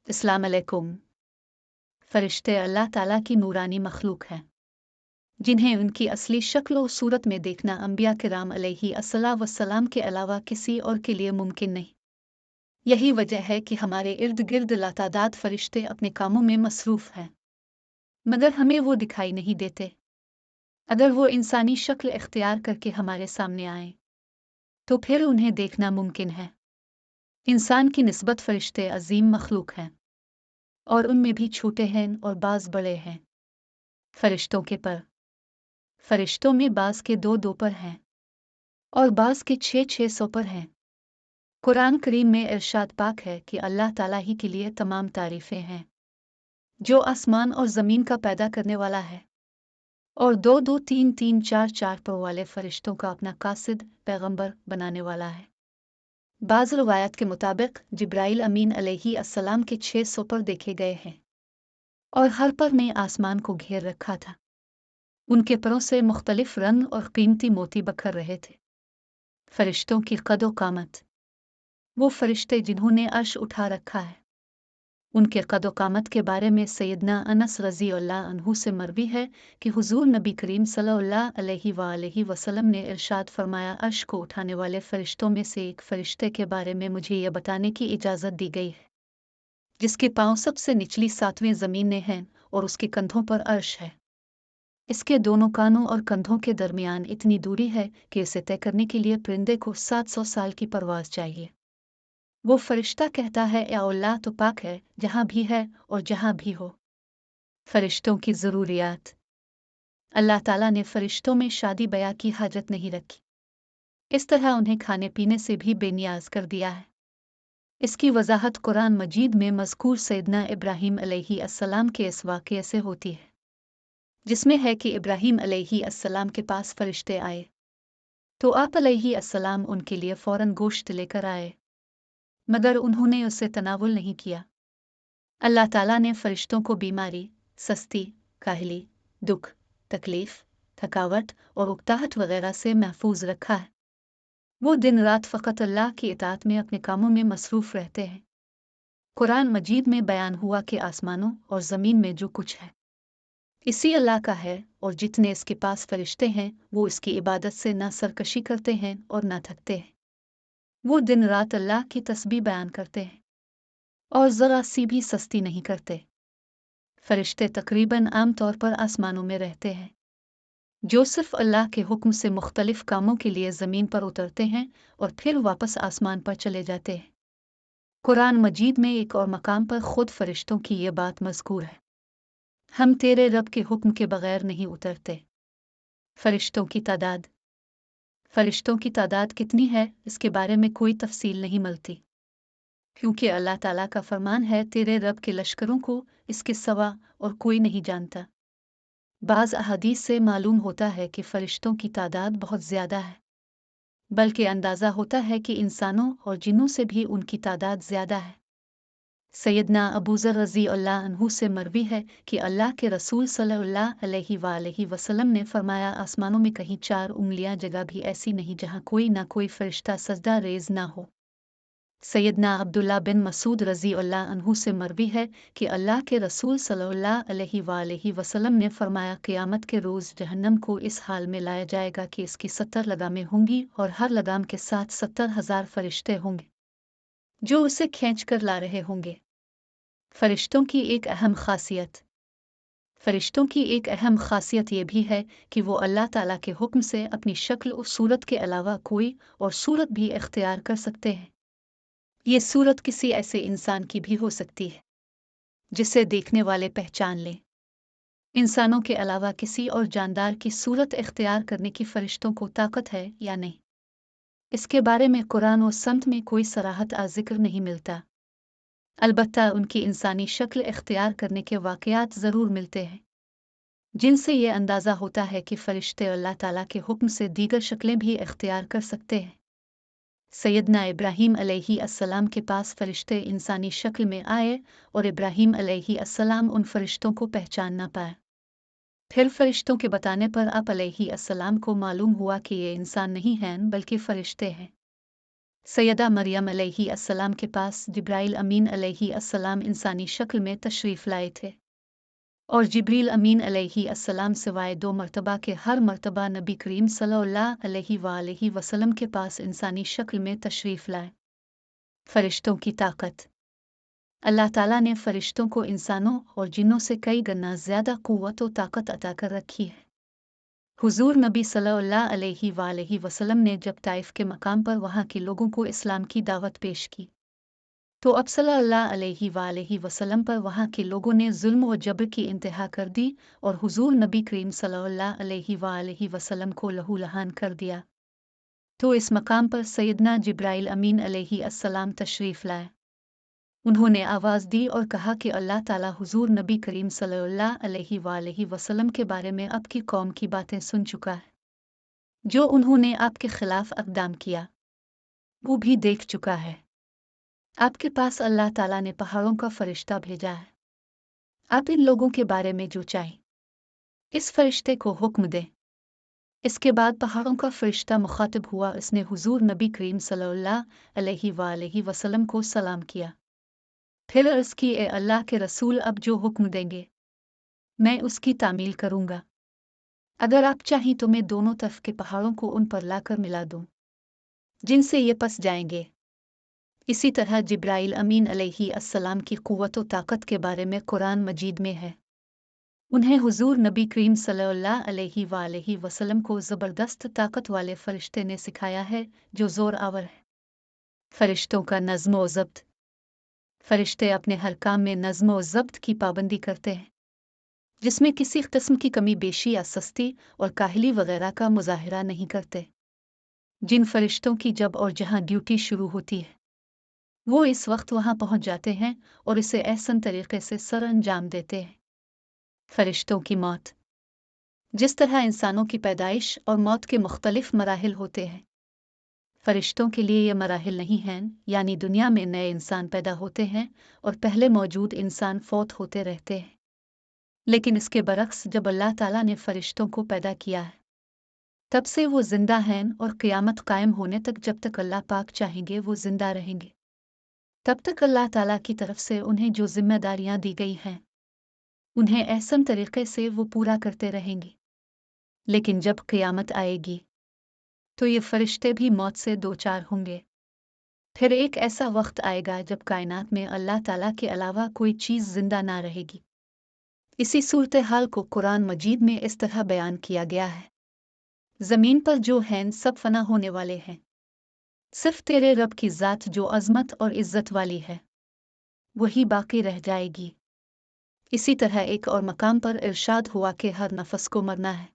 अस्सलाम अलैकुम। फरिश्ते अल्लाह ताला की नूरानी मखलूक हैं, जिन्हें उनकी असली शक्ल और सूरत में देखना अंबिया किराम अलैहि अस्सलाम के अलावा किसी और के लिए मुमकिन नहीं। यही वजह है कि हमारे इर्द गिर्द लातादाद फरिश्ते अपने कामों में मसरूफ हैं, मगर हमें वो दिखाई नहीं देते। अगर वो इंसानी शक्ल इख्तियार करके हमारे सामने आए तो फिर उन्हें देखना मुमकिन है। इंसान की निस्बत फरिश्ते अजीम मखलूक हैं और उनमें भी छोटे हैं और बाज बड़े हैं। फरिश्तों के पर, फरिश्तों में बाज के दो पर हैं और बाज के 600 पर हैं। कुरान करीम में इरशाद पाक है कि अल्लाह ताला ही के लिए तमाम तारीफें हैं, जो आसमान और ज़मीन का पैदा करने वाला है और दो दो तीन तीन चार चार पर वाले फरिश्तों का अपना कासिद पैगंबर बनाने वाला है। बाज़ रवायत के मुताबिक जिब्राइल अमीन अलैहि अस्सलाम के 600 पर देखे गए हैं और हर पर ने आसमान को घेर रखा था। उनके परों से मुख्तलिफ रंग और कीमती मोती बखर रहे थे। फरिश्तों की कदो कामत, वो फरिश्ते जिन्होंने अर्श उठा रखा है, उनके कदो कामत के बारे में सैयदना अनस रज़ी अल्लाह अन्हु से मरवी है कि हुजूर नबी करीम सल्लल्लाहु अलैहि वसल्लम ने इरशाद फरमाया, अर्श को उठाने वाले फरिश्तों में से एक फरिश्ते के बारे में मुझे यह बताने की इजाज़त दी गई है, जिसके पाँव सबसे निचली 7वें ज़मीन में हैं और उसके कंधों पर अर्श है। इसके दोनों कानों और कंधों के दरमियान इतनी दूरी है कि इसे तय करने के लिए परिंदे को 700 साल की परवाज़ चाहिए। वो फरिश्ता कहता है, या अल्लाह तो पाक है जहाँ भी है और जहाँ भी हो। फरिश्तों की ज़रूरियात। अल्लाह ताला ने फरिश्तों में शादी ब्याह की हाजत नहीं रखी, इस तरह उन्हें खाने पीने से भी बेनियाज कर दिया है। इसकी वजाहत कुरान मजीद में मज़कूर सैयदना इब्राहीम अलैहि अस्सलाम के इस वाक़ये से होती है, जिसमें है कि इब्राहीम अलैहि अस्सलाम के पास फरिश्ते आए तो आप अलैहि अस्सलाम उनके लिए फ़ौरन गोश्त लेकर आए, मगर उन्होंने उसे तनावुल नहीं किया। अल्लाह ताला ने फरिश्तों को बीमारी, सस्ती, काहली, दुख, तकलीफ, थकावट और उकताहट वगैरह से महफूज रखा है। वो दिन रात फ़कत अल्लाह की इताअत में अपने कामों में मसरूफ़ रहते हैं। कुरान मजीद में बयान हुआ कि आसमानों और ज़मीन में जो कुछ है इसी अल्लाह का है, और जितने इसके पास फरिश्ते हैं वो इसकी इबादत से ना सरकशी करते हैं और ना थकते हैं। वो दिन रात अल्लाह की तस्बीह बयान करते हैं और ज़रा सी भी सस्ती नहीं करते। फरिश्ते तकरीबन आम तौर पर आसमानों में रहते हैं, जो सिर्फ अल्लाह के हुक्म से मुख्तलिफ कामों के लिए ज़मीन पर उतरते हैं और फिर वापस आसमान पर चले जाते हैं। कुरान मजीद में एक और मकाम पर खुद फरिश्तों की ये बात मज़कूर है, हम तेरे रब के हुक्म के बगैर नहीं उतरते। फरिश्तों की तादाद। फरिश्तों की तादाद कितनी है इसके बारे में कोई तफसील नहीं मिलती, क्योंकि अल्लाह ताला का फरमान है, तेरे रब के लश्करों को इसके सिवा और कोई नहीं जानता। बाज़ अहादीस से मालूम होता है कि फरिश्तों की तादाद बहुत ज़्यादा है, बल्कि अंदाज़ा होता है कि इंसानों और जिन्नों से भी उनकी तादाद ज़्यादा है। सैयदना अबू ज़र रज़ी अल्लाह अन्हु से मरवी है कि अल्लाह के रसूल सल्लल्लाहु अलैहि वसल्लम ने फरमाया, आसमानों में कहीं 4 उंगलियां जगह भी ऐसी नहीं जहां कोई ना कोई फरिश्ता सजदा रेज़ ना हो। सैयदना अब्दुल्ला बिन मसूद रज़ी अल्लाह अन्हु से मरवी है कि अल्लाह के रसूल सल्लल्लाहु अलैहि वसल्लम ने फरमाया, क़यामत के रोज़ जहन्नम को इस हाल में लाया जाएगा कि इसकी 70 लगामें होंगी और हर लगाम के साथ 70,000 फरिश्ते होंगे जो उसे खींच कर ला रहे होंगे। फरिश्तों की एक अहम खासियत। फरिश्तों की एक अहम खासियत ये भी है कि वो अल्लाह ताला के हुक्म से अपनी शक्ल और सूरत के अलावा कोई और सूरत भी इख्तियार कर सकते हैं। ये सूरत किसी ऐसे इंसान की भी हो सकती है जिसे देखने वाले पहचान लें। इंसानों के अलावा किसी और जानदार की सूरत इख्तियार करने की फरिश्तों को ताकत है या नहीं, इसके बारे में कुरान और सन्नत में कोई सराहत ज़िक्र नहीं मिलता। अलबत्ता उनकी इंसानी शक्ल इख्तियार करने के वाक़यात ज़रूर मिलते हैं, जिनसे ये अंदाज़ा होता है कि फ़रिश्ते अल्लाह ताला के हुक्म से दीगर शक्लें भी इख्तियार कर सकते हैं। सैयदना इब्राहीम अलैहि अस्सलाम के पास फरिश्ते इंसानी शक्ल में आए और इब्राहीम अलैहि अस्सलाम उन फरिश्तों को पहचान ना पाए। फिर फरिश्तों के बताने पर आप अलैहि अस्सलाम को मालूम हुआ कि ये इंसान नहीं हैं बल्कि फरिश्ते हैं। सैयदा मरियम अलैहिस्सलाम के पास जिब्राइल अमीन अलैहिस्सलाम इंसानी शक्ल में तशरीफ़ लाए थे, और जिब्रील अमीन अलैहिस्सलाम सिवाय 2 मरतबा के हर मरतबा नबी करीम सल्लल्लाहु अलैहि वसल्लम के पास इंसानी शक्ल में तशरीफ़ लाए। फरिश्तों की ताकत। अल्लाह ताला ने फरिश्तों को इंसानों और जिन्नों से कई गुना ज़्यादा क़ुव्वत और ताकत अता कर रखी है। हुज़ूर नबी सल्लल्लाहु अलैहि वसल्लम ने जब ताइफ के मकाम पर वहाँ के लोगों को इस्लाम की दावत पेश की, तो अब सल्लल्लाहु अलैहि वसल्लम पर वहाँ के लोगों ने जुल्म और जबर की इंतहा कर दी और हुज़ूर नबी करीम सल्लल्लाहु अलैहि वसल्लम को लहूलुहान कर दिया। तो इस मकाम पर सैयदना जिब्राइल अमीन अलैहिस्सलाम तशरीफ़ लाए। उन्होंने आवाज़ दी और कहा कि अल्लाह ताला हुज़ूर नबी करीम सल्लल्लाहु अलैहि वसल्लम के बारे में आपकी कौम की बातें सुन चुका है। जो उन्होंने आपके खिलाफ अक़दाम किया, वो भी देख चुका है। आपके पास अल्लाह ताला ने पहाड़ों का फरिश्ता भेजा है। आप इन लोगों के बारे में जो चाहें, इस फरिश्ते को हुक्म दें। इसके बाद पहाड़ों का फरिश्ता मुखातिब हुआ, इसने हुज़ूर नबी करीम सल्लल्लाहु अलैहि वसल्लम को सलाम किया। फिर अर्ज़ की, ए अल्लाह के रसूल, अब जो हुक्म देंगे मैं उसकी तामील करूँगा। अगर आप चाहें तो मैं दोनों तरफ के पहाड़ों को उन पर लाकर मिला दूँ, जिनसे ये पस जाएंगे। इसी तरह जिब्राइल अमीन अलैहिस्सलाम की क़ुव्वत व ताकत के बारे में कुरान मजीद में है। उन्हें हुज़ूर नबी करीम सल्लल्लाहु अलैहि वसल्लम को ज़बरदस्त ताकत वाले फरिश्ते ने सिखाया है, जो ज़ोर आवर है। फरिश्तों का नज़्म व ज़ब्त। फरिश्ते अपने हर काम में नज़्म व ज़ब्त की पाबंदी करते हैं, जिसमें किसी किस्म की कमी बेशी या सस्ती और काहली वगैरह का मुज़ाहिरा नहीं करते। जिन फरिश्तों की जब और जहाँ ड्यूटी शुरू होती है, वो इस वक्त वहाँ पहुँच जाते हैं और इसे एहसन तरीके से सर अंजाम देते हैं। फरिश्तों की मौत। जिस तरह इंसानों की पैदाइश और मौत के मुख्तलिफ मराहिल होते हैं, फरिश्तों के लिए ये मराहिल नहीं हैं, यानी दुनिया में नए इंसान पैदा होते हैं और पहले मौजूद इंसान फौत होते रहते हैं। लेकिन इसके बरक्स जब अल्लाह ताला ने फरिश्तों को पैदा किया है, तब से वो जिंदा हैं और क़यामत कायम होने तक जब तक अल्लाह पाक चाहेंगे वो जिंदा रहेंगे। तब तक अल्लाह ताला की तरफ से उन्हें जो जिम्मेदारियां दी गई हैं, उन्हें एहसन तरीके से वो पूरा करते रहेंगे। लेकिन जब क़यामत आएगी तो ये फरिश्ते भी मौत से दो चार होंगे। फिर एक ऐसा वक्त आएगा जब कायनात में अल्लाह ताला के अलावा कोई चीज़ जिंदा ना रहेगी। इसी सूरत हाल को कुरान मजीद में इस तरह बयान किया गया है, ज़मीन पर जो हैं सब फना होने वाले हैं, सिर्फ तेरे रब की ज़ात जो अज़मत और इज़्ज़त वाली है, वही बाकी रह जाएगी। इसी तरह एक और मकाम पर इरशाद हुआ कि हर नफस को मरना है,